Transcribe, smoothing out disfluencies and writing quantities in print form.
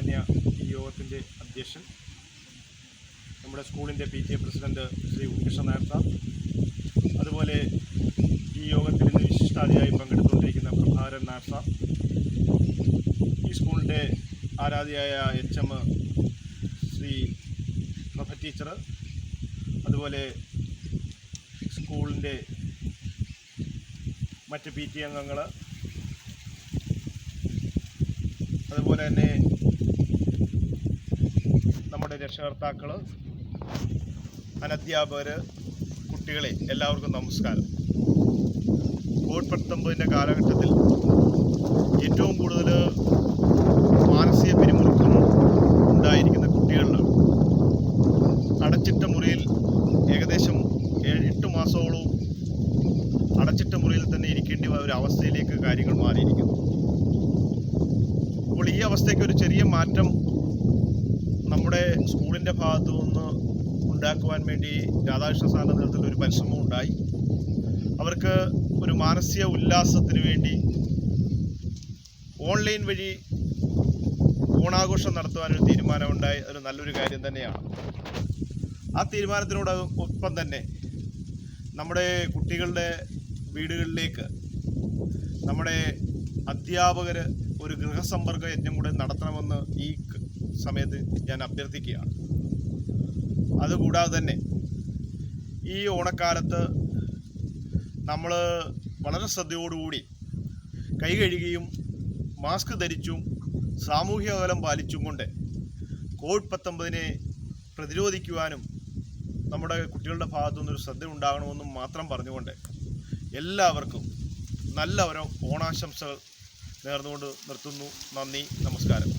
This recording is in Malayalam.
ബഹുമാന്യ ഈ യോഗത്തിൻ്റെ അധ്യക്ഷൻ, നമ്മുടെ സ്കൂളിൻ്റെ PTA president Shri Unnikrishnan Nair sir, അതുപോലെ ഈ യോഗത്തിൽ ഇന്ന് വിശിഷ്ടാതിഥിയായി പങ്കെടുത്തുകൊണ്ടിരിക്കുന്ന പ്രഭാകരൻ നായർ സാർ, ഈ സ്കൂളിൻ്റെ ആരാധ്യയായ HM ശ്രീ പ്രഭ ടീച്ചർ, അതുപോലെ സ്കൂളിൻ്റെ മറ്റ് PTA അംഗങ്ങൾ, അതുപോലെ തന്നെ നമ്മുടെ രക്ഷകർത്താക്കൾ, അനധ്യാപകർ, കുട്ടികളെ എല്ലാവർക്കും നമസ്കാരം. കോവിഡ്-19 കാലഘട്ടത്തിൽ ഏറ്റവും കൂടുതൽ മാനസിക പിരിമുറുക്കം ഉണ്ടായിരിക്കുന്ന കുട്ടികളിലാണ്. അടച്ചിട്ട മുറിയിൽ ഏകദേശം 7-8 മാസത്തോളം അടച്ചിട്ട മുറിയിൽ തന്നെ ഇരിക്കേണ്ടി ഒരു അവസ്ഥയിലേക്ക് കാര്യങ്ങൾ മാറിയിരിക്കുന്നു. അപ്പോൾ ഈ അവസ്ഥയ്ക്ക് ഒരു ചെറിയ മാറ്റം നമ്മുടെ സ്കൂളിൻ്റെ ഭാഗത്തു നിന്ന് ഉണ്ടാക്കുവാൻ വേണ്ടി രാധാകൃഷ്ണ സാറിൻ്റെ നേതൃത്വത്തിൽ ഒരു പരിശ്രമം ഉണ്ടായി. അവർക്ക് ഒരു മാനസിക ഉല്ലാസത്തിന് വേണ്ടി ഓൺലൈൻ വഴി ഓണാഘോഷം നടത്തുവാനൊരു തീരുമാനമുണ്ടായി. അതൊരു നല്ലൊരു കാര്യം തന്നെയാണ്. ആ തീരുമാനത്തിനോടൊപ്പം തന്നെ നമ്മുടെ കുട്ടികളുടെ വീടുകളിലേക്ക് നമ്മുടെ അധ്യാപകർ ഒരു ഗൃഹസമ്പർക്ക യജ്ഞം കൂടെ നടത്തണമെന്ന് ഈ സമയത്ത് ഞാൻ അഭ്യർത്ഥിക്കുകയാണ്. അതുകൂടാതെ തന്നെ ഈ ഓണക്കാലത്ത് നമ്മൾ വളരെ ശ്രദ്ധയോടുകൂടി കൈ കഴുകിയും മാസ്ക് ധരിച്ചും സാമൂഹിക അകലം പാലിച്ചും കൊണ്ട് കോവിഡ്-19 പ്രതിരോധിക്കുവാനും നമ്മുടെ കുട്ടികളുടെ ഭാഗത്തു നിന്നൊരു ശ്രദ്ധ ഉണ്ടാകണമെന്നും മാത്രം പറഞ്ഞുകൊണ്ട് എല്ലാവർക്കും നല്ല ഓണാശംസകൾ നേർന്നുകൊണ്ട് നിർത്തുന്നു. നന്ദി, നമസ്കാരം.